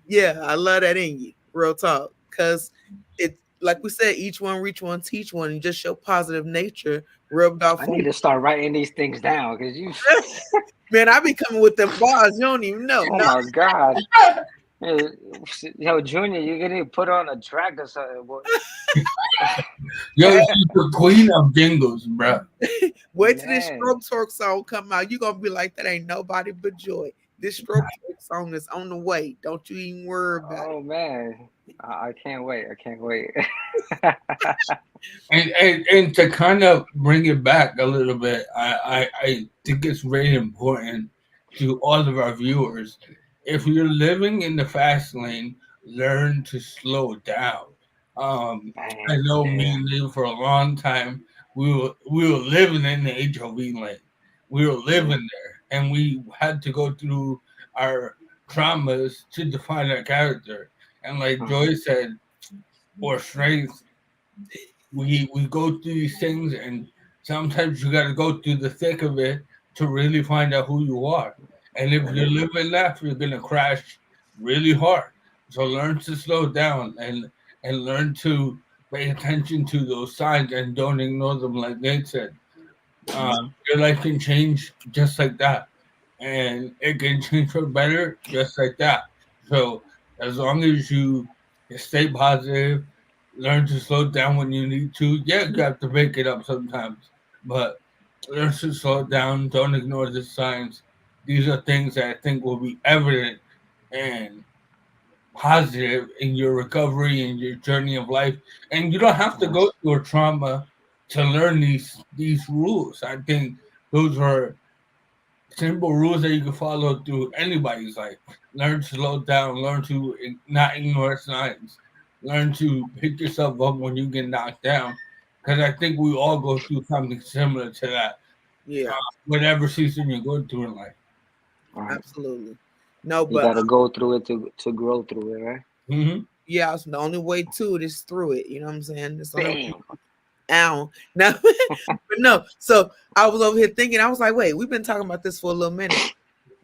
yeah, I love that in you. Real talk. Cause it like we said, each one reach one, teach one, and just show positive nature rubbed I off on need to start writing these things down because you. man, I be coming with them bars. You don't even know. Oh No, my God. Hey, Yo, Junior, you gonna put on a track or something, boy. Yo, she's the queen of jingles, bro. wait till this Man, stroke talk song come out. You gonna be like, that ain't nobody but Joy. This stroke check song is on the way. Don't you even worry about it. Oh man, I can't wait. I can't wait. And to kind of bring it back a little bit, I think it's very important to all of our viewers. If you're living in the fast lane, learn to slow down. I Man, know me yeah. and you for a long time. We were living in the HOV lane. We were living Mhm. there, and we had to go through our traumas to define our character. And like Uh-huh. Joy said, or strength, we go through these things, and sometimes you got to go through the thick of it to really find out who you are. And if you're Mhm. living left, you're gonna crash really hard. So learn to slow down and learn to pay attention to those signs and don't ignore them, like Nate said. uh, Mhm. your life can change just like that, and it can change for better just like that. So as long as you stay positive, learn to slow down when you need to. Yeah, you have to make it up sometimes, but learn to slow down. Don't ignore the signs. These are things that I think will be evident and positive in your recovery and your journey of life. And you don't have to go Yes. through a trauma to learn these rules. I think those are simple rules that you can follow through anybody's life. Learn to slow down, learn to not ignore signs, learn to pick yourself up when you get knocked down. Because I think we all go through something similar to that, Yeah, whatever season you're going through in life. Right. absolutely. No, You but got to go through it to grow through it, right? Hmm. yeah, it's the only way to it is through it. You know what I'm saying? It's the only way. Bam. Ow. No, but no. So I was over here thinking, I was like, wait, we've been talking about this for a little minute.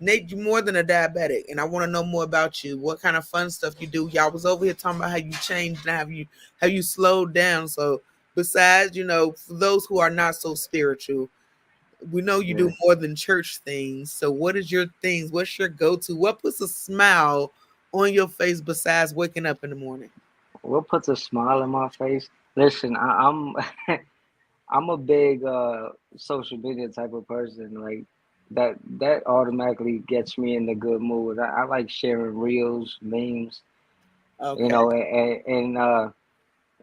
Nate, you more than a diabetic, and I want to know more about you. What kind of fun stuff you do? Y'all was over here talking about how you changed and have you slowed down. So besides, for those who are not so spiritual, we know you do Yes. more than church things. So what is your things? What's your go-to? What puts a smile on your face besides waking up in the morning? What puts a smile on my face? Listen, I'm I'm a big social media type of person. Like that automatically gets me in the good mood. I like sharing reels, memes, you Okay. know, and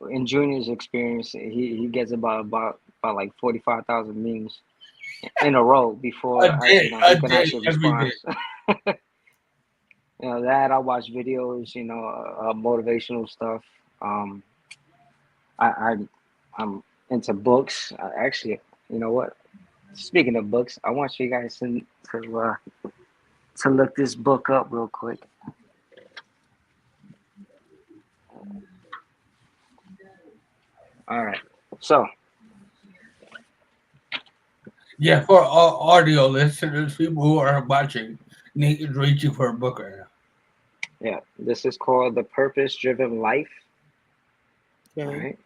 in Junior's experience, he gets about like 45,000 memes in a row before he A can day, actually every respond. day. That I watch videos, motivational stuff. Um, I I'm into books. Actually, you know what? Speaking of books, I want you guys to look this book up real quick. All right. So Yeah, for all audio listeners, people who are watching, Nate is reaching for a book right now. yeah, this is called The Purpose Driven Life. All Okay. right.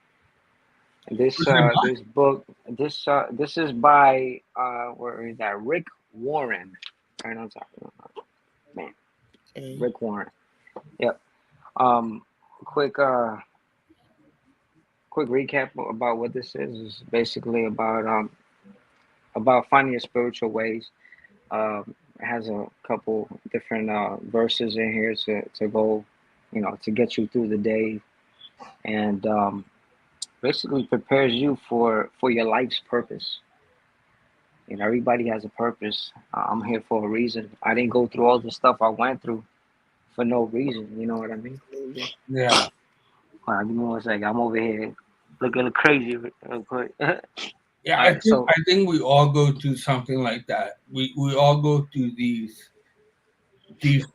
This Who's it by? this book this is by where is that, Rick Warren. Right on top. Man, Okay. Rick Warren. Yep. Um, quick quick recap about what this is basically about finding your spiritual ways. It has a couple different verses in here to go, to get you through the day, and basically prepares you for your life's purpose. Everybody has a purpose. I'm here for a reason. I didn't go through all the stuff I went through for no reason. You know what I mean? Absolutely. Yeah. Hold on, give me one second. I'm over here looking crazy real quick. All Yeah, I right, think so I think we all go through something like that. We all go through these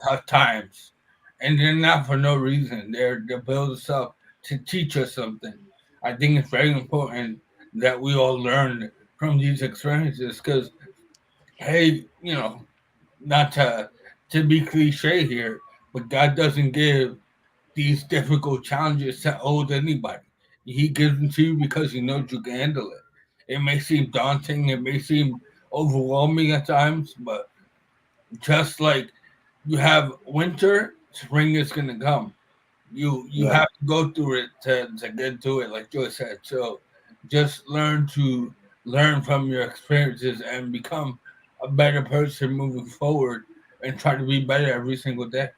tough times, and they're not for no reason. They're built us up to teach us something. I think it's very important that we all learn from these experiences because, hey, not to be cliche here, but God doesn't give these difficult challenges to hold anybody. He gives them to you because he knows you can handle it. It may seem daunting, it may seem overwhelming at times, but just like you have winter, spring is gonna come. You yeah, have to go through it to get to it, like Joe said. So just learn from your experiences and become a better person moving forward and try to be better every single day.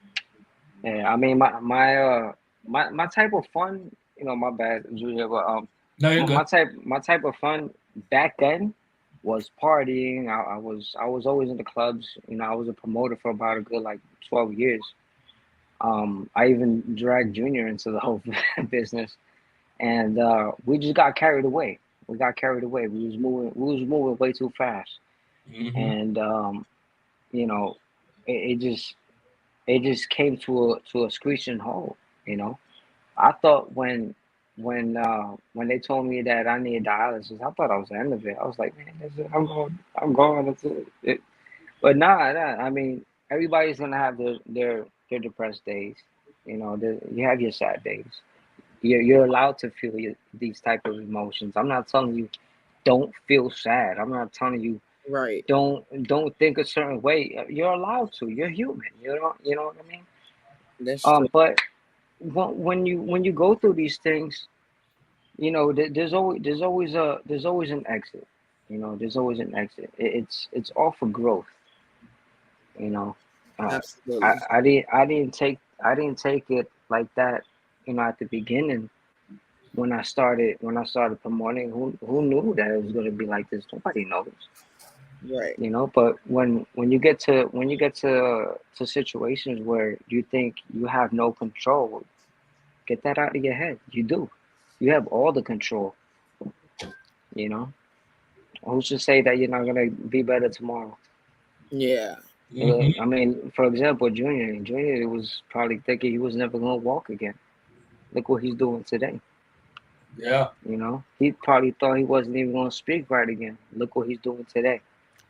Yeah, I mean, my type of fun, you know, my bad, Julia, but No, you're good. my type of fun back then was partying. I was always in the clubs. You know, I was a promoter for about a good like 12 years. I even dragged Junior into the whole business, and we just got carried away. We got carried away. We was moving way too fast, Hmm. and you know, it just came to a screeching halt. You know, I thought when they told me that I needed dialysis, I thought I was the end of it. I was like, man, that's it. I'm going. That's it. But nah. I mean, everybody's gonna have their depressed days. You know, you have your sad days. You're allowed to feel these type of emotions. I'm not telling you don't feel sad. I'm not telling you Right. don't think a certain way. You're allowed to. You're human. You know what I mean. That's true. But when you go through these things, you know, there's always an exit. You know, there's always an exit. It's all for growth. You know, uh, Absolutely. I didn't take it like that. You know, at the beginning when I started promoting, who knew that it was going to be like this? Nobody knows. Right. You know, but when you get to situations where you think you have no control, get that out of your head. You do. You have all the control. You know, who's to say that you're not gonna be better tomorrow? Yeah. Hmm. I mean, for example, Junior was probably thinking he was never gonna walk again. Look what he's doing today. Yeah. You know, he probably thought he wasn't even gonna speak right again. Look what he's doing today.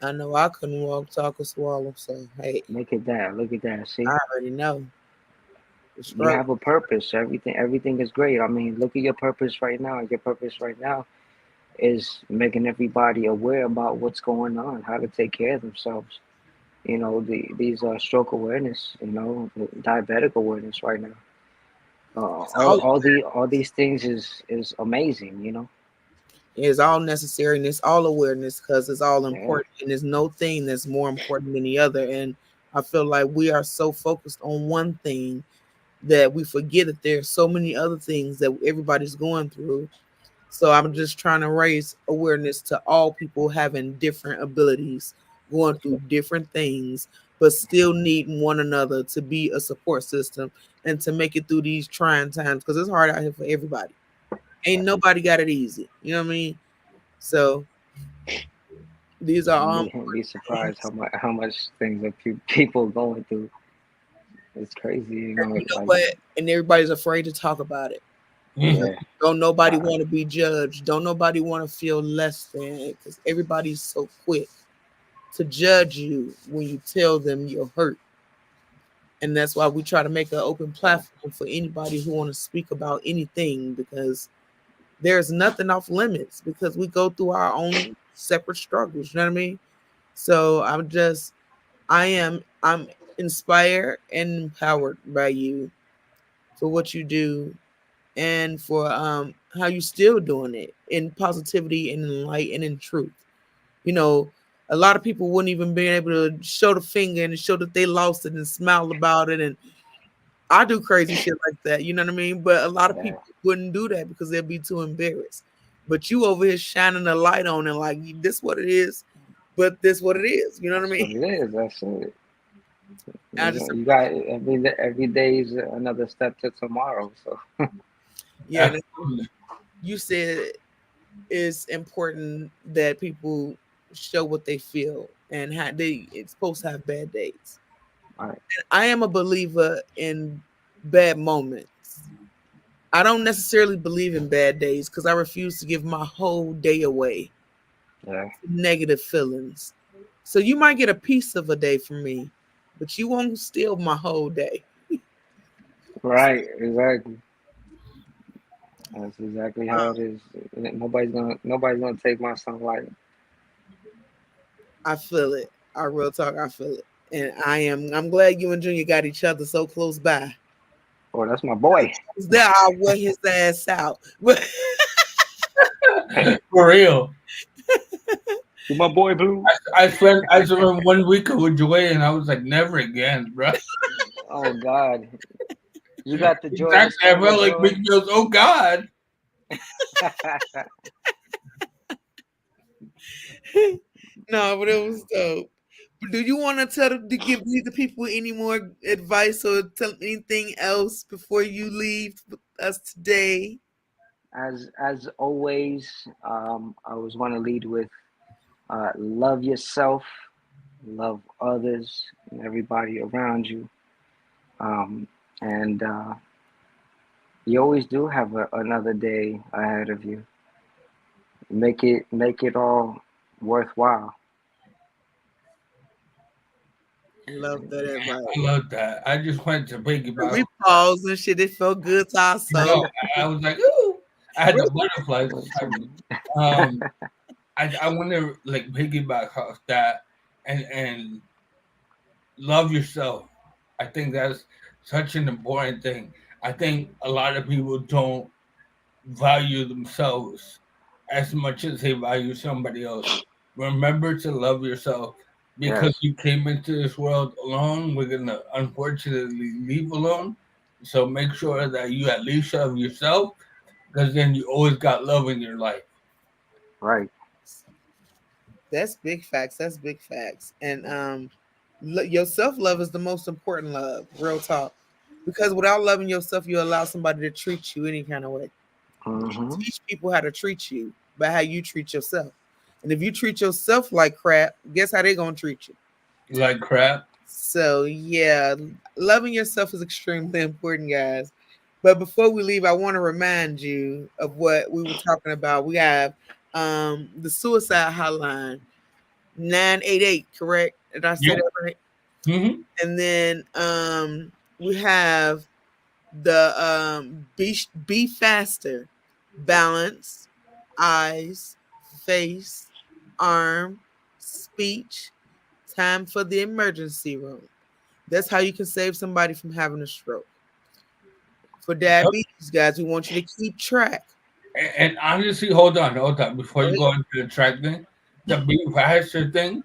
I know I couldn't walk, talk, or swallow. So hey, Look at that. Look at that. See, I already know the you struggle. have a purpose. Everything is great. I mean, look at your purpose right now. Your purpose right now is making everybody aware about what's going on, how to take care of themselves. You know, these stroke awareness, you know, the diabetic awareness right now. It's all All these things is amazing, you know. it's all necessary and it's all awareness because it's all Yeah, important and there's no thing that's more important than the other. And I feel like we are so focused on one thing that we forget that there's so many other things that everybody's going through. So I'm just trying to raise awareness to all people having different abilities, going through different things, but still needing one another to be a support system and to make it through these trying times because it's hard out here for everybody. Ain't nobody got it easy. You know what I mean? So these are all you'd be surprised how much things that people going through. It's crazy, you know. you know Like, what? And everybody's afraid to talk about it. You know, Hmm. yeah, don't nobody uh, want to be judged. Don't nobody want to feel less than because everybody's so quick to judge you when you tell them you're hurt. And that's why we try to make an open platform for anybody who want to speak about anything because there's nothing off limits because we go through our own separate struggles. You know what I mean? So I'm inspired and empowered by you for what you do and for how you still doing it in positivity and in light and in truth. You know, a lot of people wouldn't even be able to show the finger and show that they lost it and smile about it. And I do crazy shit like that, you know what I mean? But a lot of yeah, people wouldn't do that because they'd be too embarrassed. But you over here shining a light on it like this what it is, but this what it is. You know what I that's mean? what it is. That's it. I You know, just you got every day is another step to tomorrow. So yeah, and Absolutely. you said it's important that people show what they feel and how they it's supposed to have bad days. all right, I am a believer in bad moments. I don't necessarily believe in bad days because I refuse to give my whole day away yeah, to negative feelings. So you might get a piece of a day from me, but you won't steal my whole day. right, exactly. That's exactly how it is. Nobody's gonna take my sunlight. I feel it. I real talk, I feel it. And I'm glad you and Junior got each other so close by. Oh, that's my boy. Is that I wear his ass out. But For real. You my boy Blue. I spent 1 week with Joy, and I was like, never again, bro. Oh God. You got the joy Exactly. I felt like joy. Big Mills. Oh God. No, but it was dope. But do you want to give the people any more advice or tell anything else before you leave with us today? As always, I always want to lead with love yourself, love others, and everybody around you. And you always do have another day ahead of you. Make it all worthwhile. Love that advice. I love that. I just went to piggyback. We paused and shit. It felt good to our soul. No, I was like, ooh. I had the butterflies. I want to like piggyback off that and love yourself. I think that's such an important thing. I think a lot of people don't value themselves as much as they value somebody else. Remember to love yourself because you came into this world alone. We're gonna unfortunately leave alone. So make sure that you at least love yourself, because then you always got love in your life. Right. That's big facts. That's big facts. And your self love is the most important love. Real talk. Because without loving yourself, you allow somebody to treat you any kind of way. Mm-hmm. Teach people how to treat you by how you treat yourself. And if you treat yourself like crap, guess how they're gonna treat you? Like crap. So yeah, loving yourself is extremely important, guys. But before we leave, I want to remind you of what we were talking about. We have the suicide hotline 988, correct? Did I say that right? Mm-hmm. And then we have the be faster, balance, eyes, face, arm, speech, time for the emergency room. That's how you can save somebody from having a stroke. For diabetes, guys, we want you to keep track. And honestly, hold on, before you go into the track thing, the be faster thing.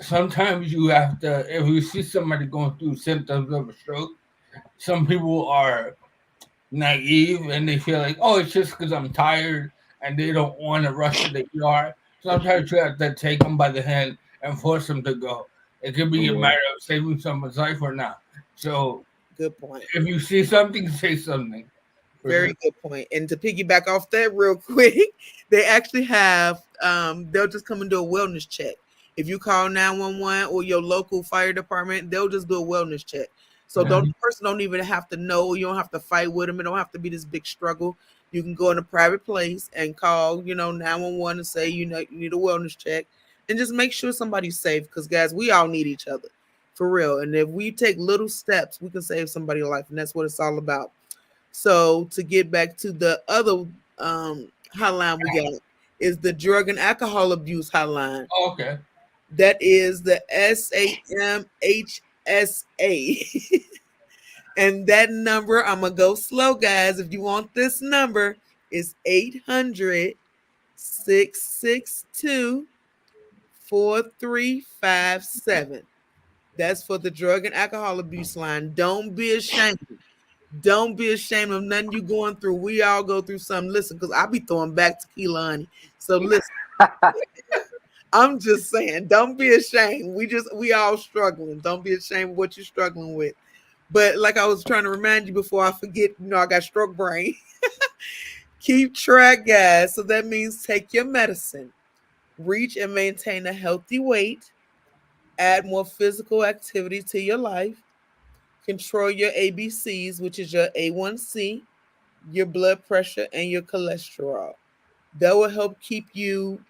Sometimes you have to, if you see somebody going through symptoms of a stroke, some people are naive and they feel like, oh, it's just because I'm tired, and they don't want to rush to the ER. Sometimes you have to take them by the hand and force them to go. It could be a matter of saving someone's life or not. So, good point. If you see something, say something. Very good point. And to piggyback off that real quick, they actually have they'll just come and do a wellness check. If you call 911 or your local fire department, they'll just do a wellness check. So the person don't even have to know. You don't have to fight with them. It don't have to be this big struggle. You can go in a private place and call, 911 and say, you need a wellness check, and just make sure somebody's safe. Because guys, we all need each other, for real. And if we take little steps, we can save somebody's life, and that's what it's all about. So to get back to the other hotline we got is the drug and alcohol abuse hotline. Okay. That is the SAMHSA. And that number, I'm going to go slow, guys. If you want this number, is 800-662-4357. That's for the drug and alcohol abuse line. Don't be ashamed. Don't be ashamed of nothing you going through. We all go through something. Listen, because I be throwing back tequila, honey. So listen. I'm just saying, don't be ashamed. We all struggling. Don't be ashamed of what you're struggling with. But like I was trying to remind you before I forget, I got stroke brain. Keep track, guys. So that means take your medicine, reach and maintain a healthy weight, add more physical activity to your life, control your ABCs, which is your A1C, your blood pressure, and your cholesterol. That will help keep you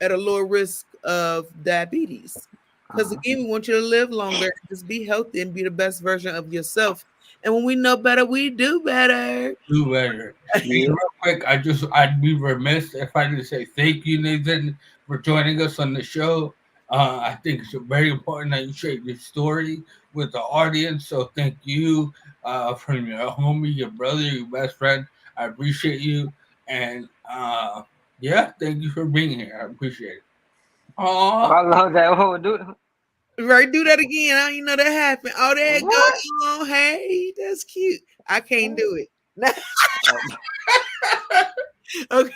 at a lower risk of diabetes. Because again, we want you to live longer, just be healthy and be the best version of yourself. And when we know better, we do better. Do better. Real quick, I'd be remiss if I didn't say thank you, Nathan, for joining us on the show. I think it's very important that you share your story with the audience. So thank you from your homie, your brother, your best friend. I appreciate you. And Yeah, thank you for being here. I appreciate it. Oh, Oh, I love that. Oh, dude. Right, do that again. I didn't know that happened. Oh, there it What? goes. Oh, hey, that's cute. I can't do it. Oh, Okay.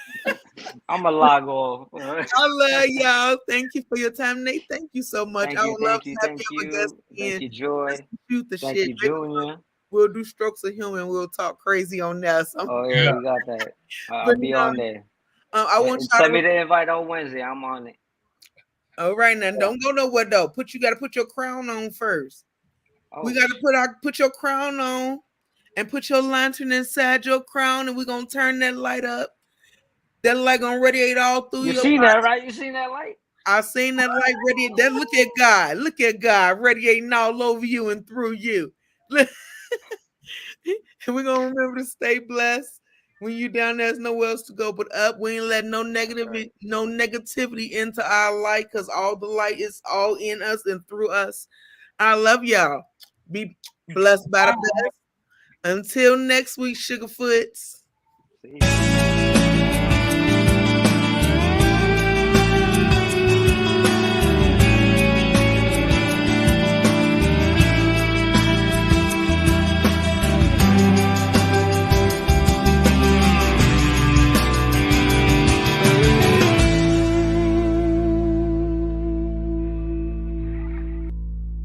I'm a log off. I love y'all. Thank you for your time, Nate. Thank you so much. Thank I you, would love thank to you, have thank you as a guest you. again. Thank you, Joy. Shoot the Thank shit. you, Maybe Junior. we'll do Strokes of Humor and we'll talk crazy on that. Oh yeah, yeah. we got that. I'll But be on there. I want And y'all send me to. the invite on Wednesday. I'm on it. All right, now don't go nowhere though. You got to put your crown on first. Oh, We got to put your crown on and put your lantern inside your crown, and we're gonna turn that light up. That light gonna radiate all through you your seen body. that, right? You seen that light? I seen that light radiate. That look at God. Look at God radiating all over you and through you. And we're gonna remember to stay blessed. When you down there's nowhere else to go but up. We ain't letting no negativity into our light, because all the light is all in us and through us. I love y'all. Be blessed by the best. Until next week, Sugarfoots. See you.